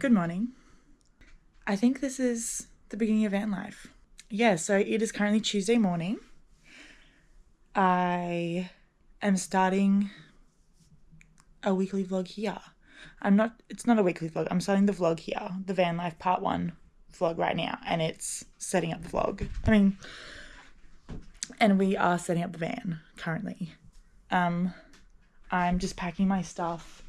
Good morning. I think this is the beginning of van life. Yeah, so it is currently Tuesday morning. I am starting a weekly vlog here. It's not a weekly vlog. I'm starting the vlog here, the van life part 1 vlog right now, and it's setting up the vlog. And we are setting up the van currently. I'm just packing my stuff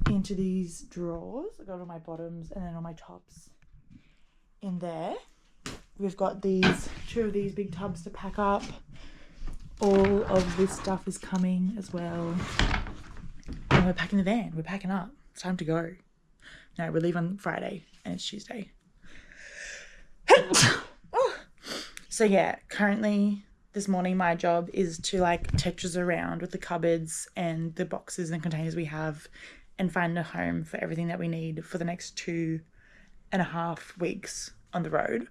into these drawers. I got all my bottoms and then all my tops in there. We've got two of these big tubs to pack up. All of this stuff is coming as well. And we're packing the van. We're packing up. It's time to go. No, we leave on Friday and it's Tuesday. So yeah, currently this morning my job is to like Tetris around with the cupboards and the boxes and containers we have and find a home for everything that we need for the next 2.5 weeks on the road.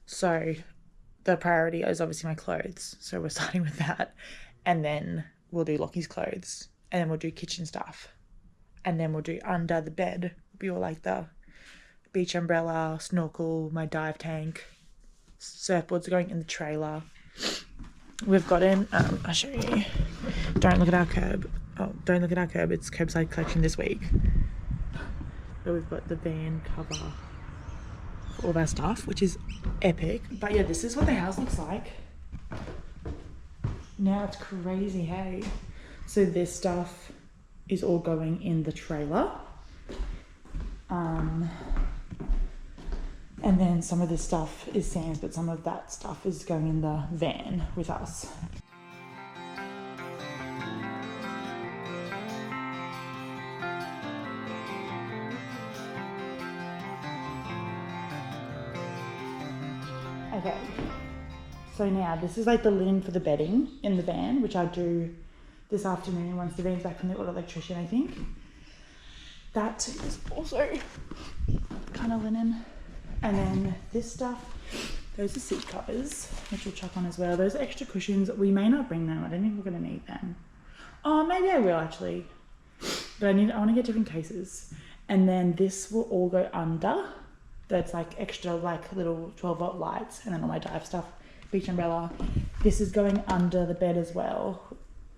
So the priority is obviously my clothes. So we're starting with that. And then we'll do Lachy's clothes. And then we'll do kitchen stuff. And then we'll do under the bed. It'll be all like the beach umbrella, snorkel, my dive tank. Surfboards are going in the trailer. We've got in, I'll show you. Don't look at our curb. Oh, don't look at our curb. It's curbside collection this week. But we've got the van cover for all of our stuff, which is epic. But yeah, this is what the house looks like. Now it's crazy, hey? So this stuff is all going in the trailer. And then some of this stuff is Sam's, but some of that stuff is going in the van with us. Okay, so now this is like the linen for the bedding in the van, which I'll do this afternoon once the van's back from the auto electrician, I think. That is also kind of linen. And then this stuff, those are seat covers, which we'll chuck on as well. Those are extra cushions. We may not bring them. I don't think we're going to need them. Oh, maybe I will actually. But I want to get different cases. And then this will all go under. That's like extra like little 12-volt lights. And then all my dive stuff, beach umbrella. This is going under the bed as well.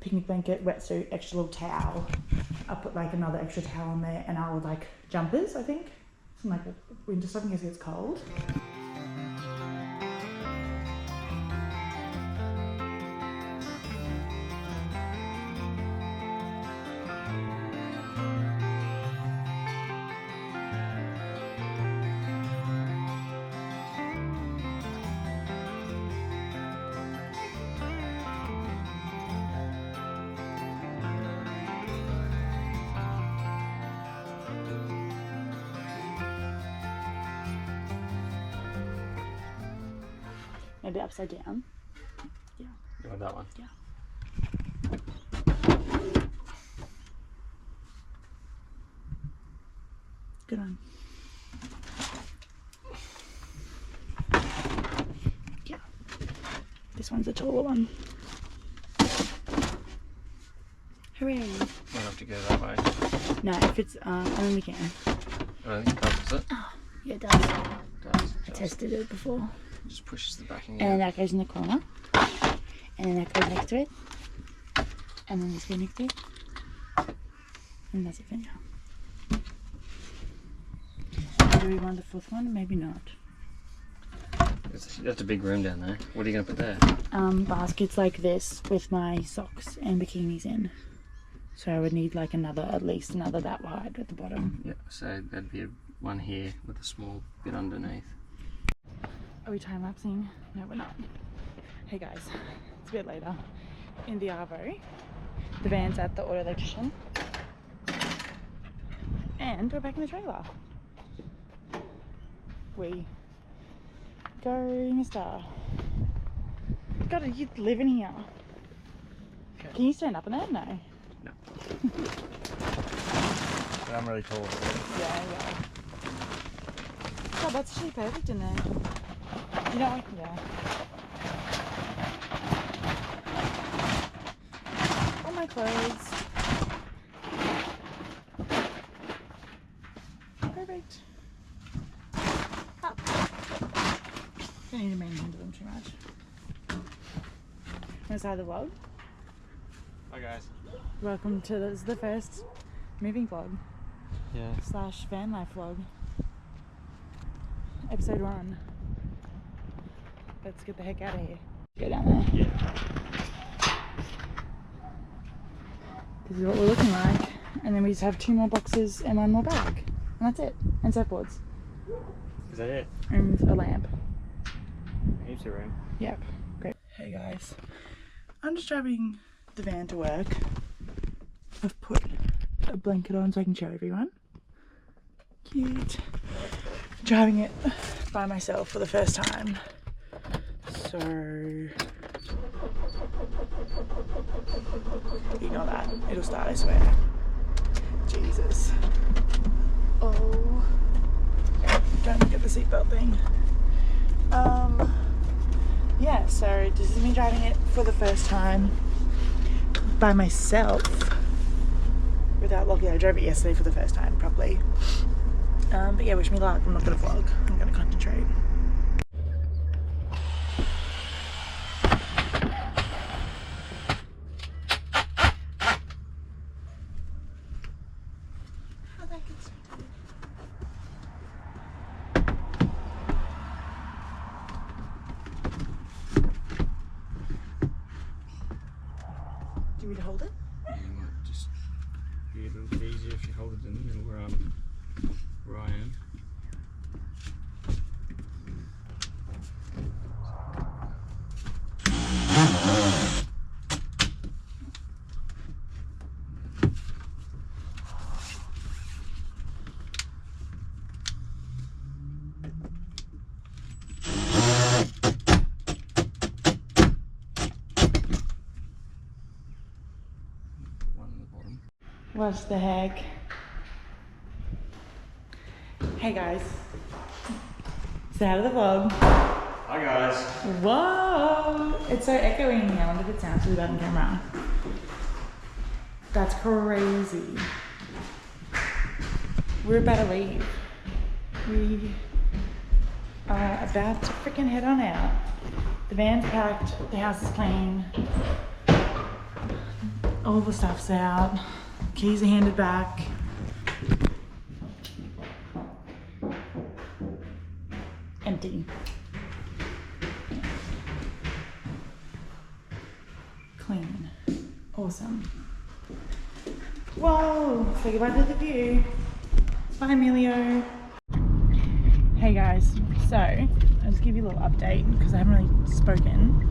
Picnic blanket, wetsuit, extra little towel. I'll put like another extra towel in there and I'll like jumpers, I think. Some like winter stuff in case it gets cold. Maybe upside down. Yeah. You want that one? Yeah. Good one. Yeah. This one's a taller one. Hooray. You don't have to go that way. No, if it's, I mean we can. I don't think it does it? Oh, yeah it does. It does. I tested it before. Just pushes the backing And then in. that goes in the corner. And then that goes next to it. And then this goes next to it. And that's it for now. Do we want the fourth one? Maybe not. That's a big room down there. What are you going to put there? Baskets like this with my socks and bikinis in. So I would need like at least another that wide at the bottom. Yeah, so that'd be one here with a small bit underneath. Are we time-lapsing? No, we're not. Hey guys, it's a bit later. In the Arvo. The van's at the auto electrician. And we're back in the trailer. We go, mister. God, you live in here. Okay. Can you stand up in there? No. No. But I'm really tall. Yeah. God, that's actually perfect in there. You know, I can go. All my clothes. Perfect. Up. Don't need to manhandle them too much. Want to start the vlog? Hi guys. Welcome to this is the first moving vlog. Yeah. / van life vlog. Episode 1. Let's get the heck out of here. Go down there. Yeah. This is what we're looking like. And then we just have 2 more boxes and 1 more bag. And that's it. And surfboards. Is that it? And a lamp. Heaps of room. Yep. Great. Hey guys. I'm just driving the van to work. I've put a blanket on so I can show everyone. Cute. Driving it by myself for the first time. So ignore that. It'll start, I swear. Jesus. Oh. Don't look at the seatbelt thing. Yeah, so this is me driving it for the first time by myself without Lachy. I drove it yesterday for the first time properly. But yeah, wish me luck. I'm not gonna vlog. I'm gonna concentrate. Do you want me to hold it? Yeah, it might just be a little bit easier if you hold it in the middle where I am. One on the bottom. What the heck? Hey guys. Say hi to the vlog. Hi guys. Whoa! It's so echoing. I wonder if it sounds really bad on camera. That's crazy. We're about to leave. We are about to freaking head on out. The van's packed, the house is clean, all the stuff's out, keys are handed back. Empty. Clean. Awesome. Whoa! Say goodbye to the view. Bye, Emilio. Hey guys, so I'll just give you a little update because I haven't really spoken.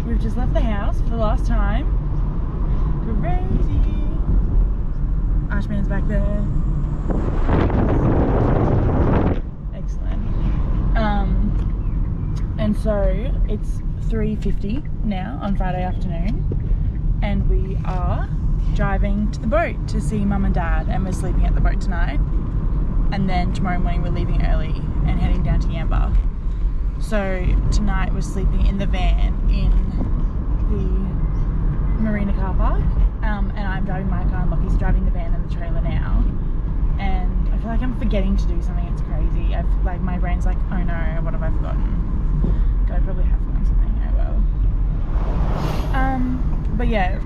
We've just left the house for the last time. Crazy. Archman's back there. Excellent. And so it's 3:50 now on Friday afternoon, and we are driving to the boat to see Mum and Dad, and we're sleeping at the boat tonight. And then tomorrow morning we're leaving early and heading down to Yamba. So tonight we're sleeping in the van in the marina car park, and I'm driving my car and Locky's driving the van and the trailer now. And I feel like I'm forgetting to do something. It's crazy. My brain's like, oh no, what have I forgotten? God, I probably have forgotten something. Oh well. But yeah,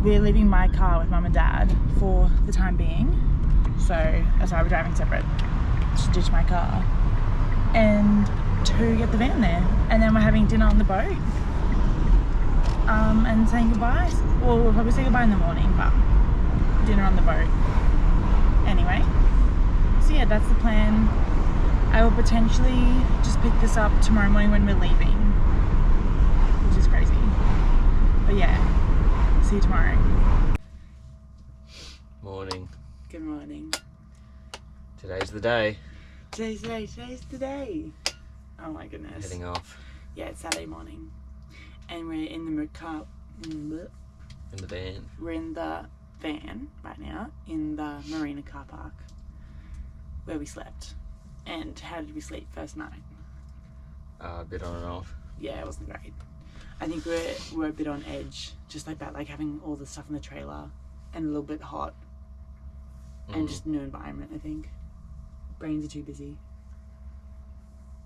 we're leaving my car with Mum and Dad for the time being. So that's why we're driving separate to ditch my car and to get the van there. And then we're having dinner on the boat and saying goodbye. Well, we'll probably say goodbye in the morning, but dinner on the boat anyway. So yeah, that's the plan. I will potentially just pick this up tomorrow morning when we're leaving, which is crazy. But yeah, see you tomorrow. Morning. Good morning. Today's the day. Today's the day. Oh my goodness. Heading off Yeah, it's Saturday morning. And we're in the car. in the van. We're in the van right now in the marina car park where we slept. And how did we sleep first night? A bit on and off. Yeah, it wasn't great. I think we're a bit on edge, just like that, like having all the stuff in the trailer and a little bit hot. and just new environment, I think. Brains are too busy.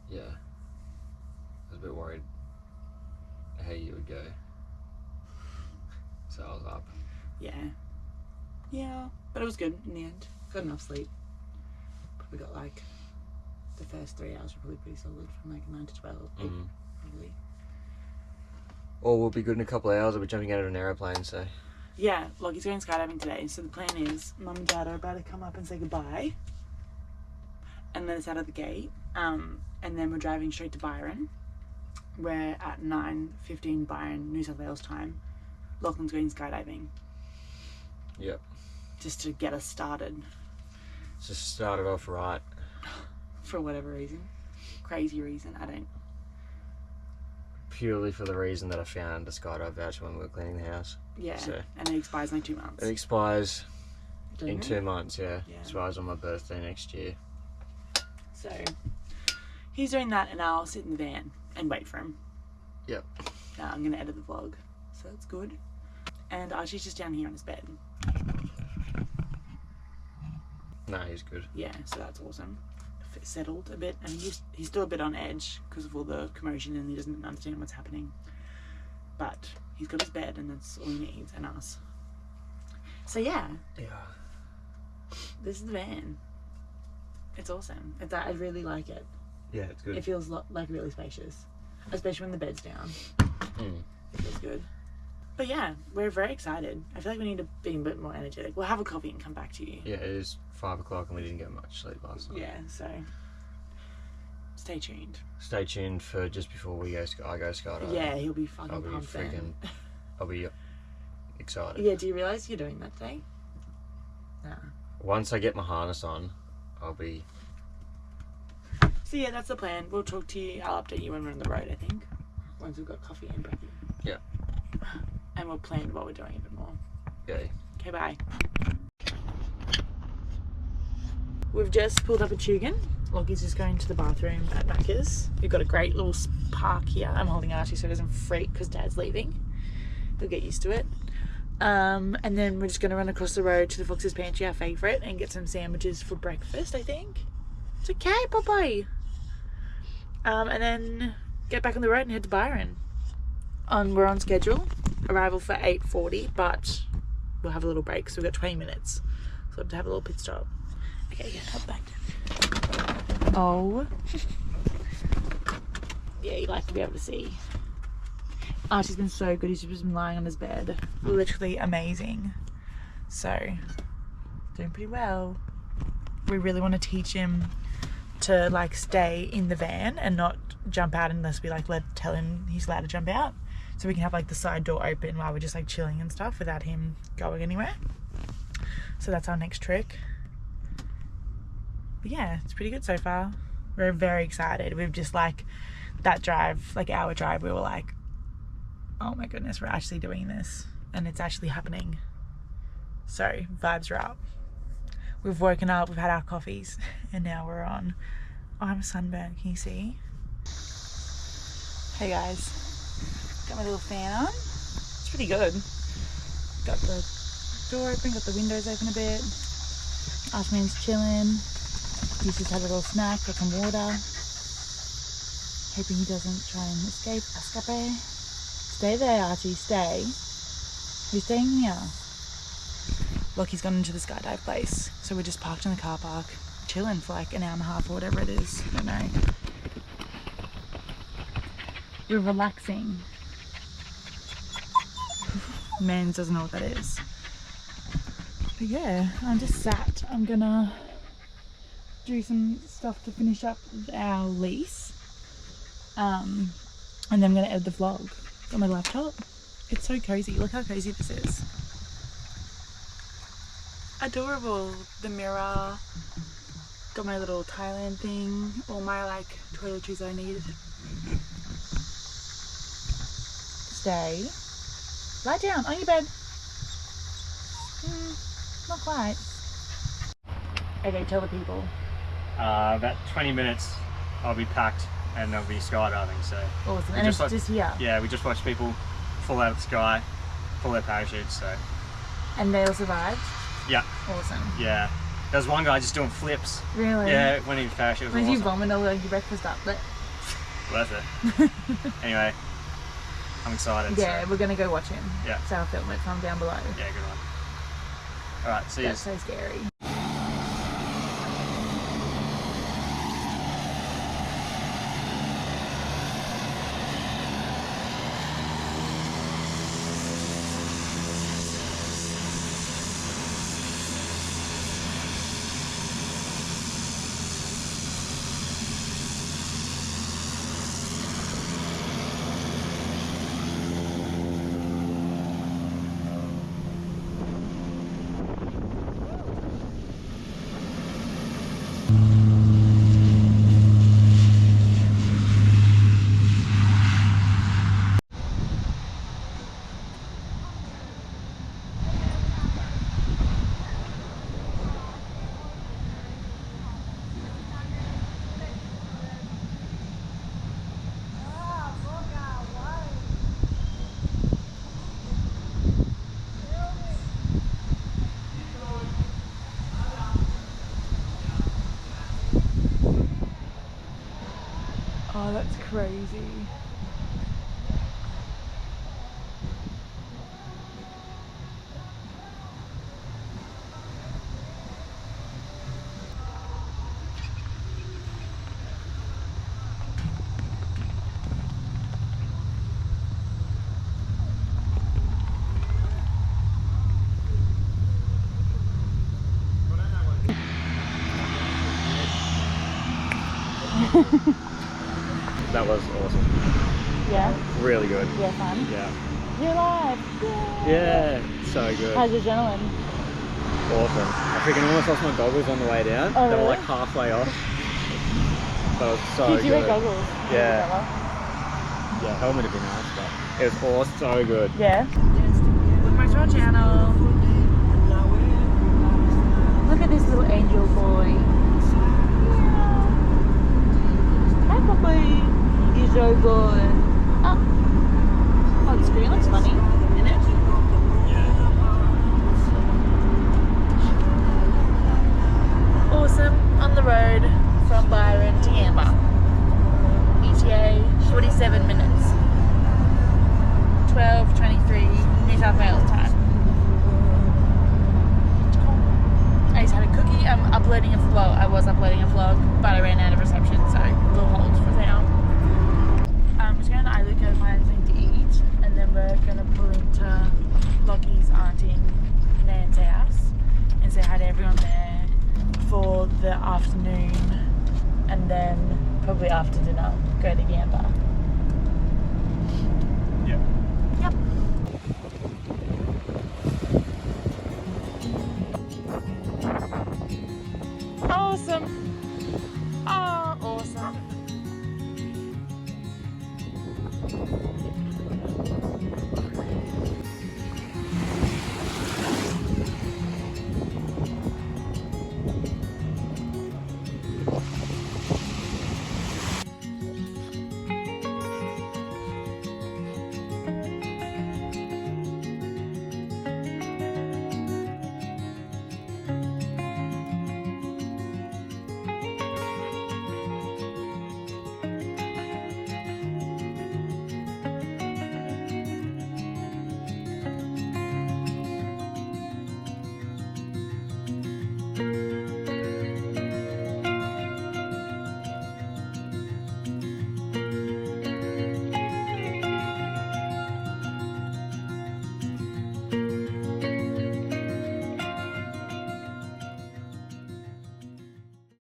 Yeah. I was a bit worried how you would go. So I was up. Yeah. Yeah. But it was good in the end. Got enough sleep. Probably got like the first 3 hours were probably pretty solid from like 9 to 12. Probably. Or we'll be good in a couple of hours. I'll be jumping out of an aeroplane, so. Yeah, Locky's going skydiving today. So the plan is Mum and Dad are about to come up and say goodbye. And then it's out of the gate. And then we're driving straight to Byron. We're at 9:15 Byron, New South Wales time. Lachlan's going skydiving. Yep. Just to get us started. Just started off right. For whatever reason. Crazy reason, I don't. Purely for the reason that I found a skydive voucher when we were cleaning the house. Yeah, so, and it expires in like 2 months. It expires in 2 months, yeah. Yeah. It expires on my birthday next year. So, he's doing that and I'll sit in the van and wait for him. Yep. I'm going to edit the vlog, so that's good. And Archie's just down here on his bed. No, he's good. Yeah, so that's awesome. Settled a bit. I mean, he's still a bit on edge because of all the commotion and he doesn't understand what's happening. But he's got his bed and that's all he needs, and us. So yeah. Yeah. This is the van. It's awesome. I really like it. Yeah, it's good. It feels like really spacious, especially when the bed's down. It feels good. But yeah, we're very excited. I feel like we need to be a bit more energetic. We'll have a coffee and come back to you. Yeah, it is 5 o'clock and we didn't get much sleep last night. Yeah, so stay tuned. Stay tuned for just before I go skydiving. Yeah, he'll be fucking I'll be pumped then. I'll be excited. Yeah, do you realise you're doing that today? Nah. Once I get my harness on, I'll be... So yeah, that's the plan. We'll talk to you. I'll update you when we're on the road, I think. Once we've got coffee and breakfast. Yeah. And we'll plan what we're doing a bit more. Yeah. Okay, bye. We've just pulled up a Tugan. Lockie's just going to the bathroom at Macca's. We've got a great little park here. I'm holding Archie so he doesn't freak because Dad's leaving. He'll get used to it. And then we're just going to run across the road to the Fox's Pantry, our favourite, and get some sandwiches for breakfast, I think. It's okay, Popeye. And then get back on the road and head to Byron. We're on schedule. Arrival for 8:40, but we'll have a little break, so we've got 20 minutes. So we'll have to have a little pit stop. Okay, yeah, hop back down. Oh. Yeah, you like to be able to see. Archie's been so good. He's just been lying on his bed. Literally amazing. So, doing pretty well. We really want to teach him to like stay in the van and not jump out unless we like tell him he's allowed to jump out. So we can have like the side door open while we're just like chilling and stuff without him going anywhere. So that's our next trick. But yeah, it's pretty good so far. We're very excited. We've just like that drive, like our drive, we were like, oh my goodness, we're actually doing this and it's actually happening. So vibes are up. We've woken up, we've had our coffees, and now we're on. Oh, I'm sunburned, can you see? Hey guys. Got my little fan on. It's pretty good. Got the door open, got the windows open a bit. Ashman's chilling. He's just had a little snack, got some water. Hoping he doesn't try and escape. Stay there, Archie, stay. Who's staying here? Look, he's gone into the skydive place. So we're just parked in the car park, chilling for like an hour and a half or whatever it is. I don't know. We're relaxing. Man doesn't know what that is. But yeah, I'm just sat. I'm gonna do some stuff to finish up our lease. And then I'm gonna edit the vlog on my laptop. It's so cozy. Look how cozy this is. Adorable. The mirror. Got my little Thailand thing. All my like toiletries I need. Stay. Lie down on your bed. Not quite. Okay, tell the people. About 20 minutes I'll be packed and I'll be skydiving, so. Awesome. And it's just here. Yeah, we just watched people fall out of the sky, pull their parachutes, so. And they all survived? Yeah. Awesome. Yeah. There was one guy just doing flips. Really? Yeah, when he was parachute, it was Did you awesome. vomit all your breakfast up? But Worth it. Anyway, I'm excited. yeah, So, we're gonna go watch him. Yeah. So I'll film it from down below. yeah, good one. Alright, see you. That's so scary. Oh, that's crazy. That was awesome. Yeah? Really good. Yeah, fun. Yeah. You're alive! Yay! Yeah, so good. How's your adrenaline? Awesome. I freaking almost lost my goggles on the way down. Oh, They were really? like halfway off. That was so Did you wear good. goggles? Yeah. Yeah, helmet would be nice, but it was awesome. So good. Yeah? Welcome back to our channel. Look at this little angel boy. Hi, puppy. He's so good. Oh, the screen looks funny, isn't it? Awesome. On the road from Byron to Yamba. ETA 47 minutes. 12:23 New South Wales time. I just had a cookie. I'm uploading a vlog. I was uploading a vlog, but I ran out of reception, so we'll hold for now. I'm just going to Iluka to find something to eat, and then we're going to pull into Locky's auntie and Nan's house and say hi to everyone there for the afternoon, and then probably after dinner go to Yamba. Yeah. Yep. Awesome. Oh.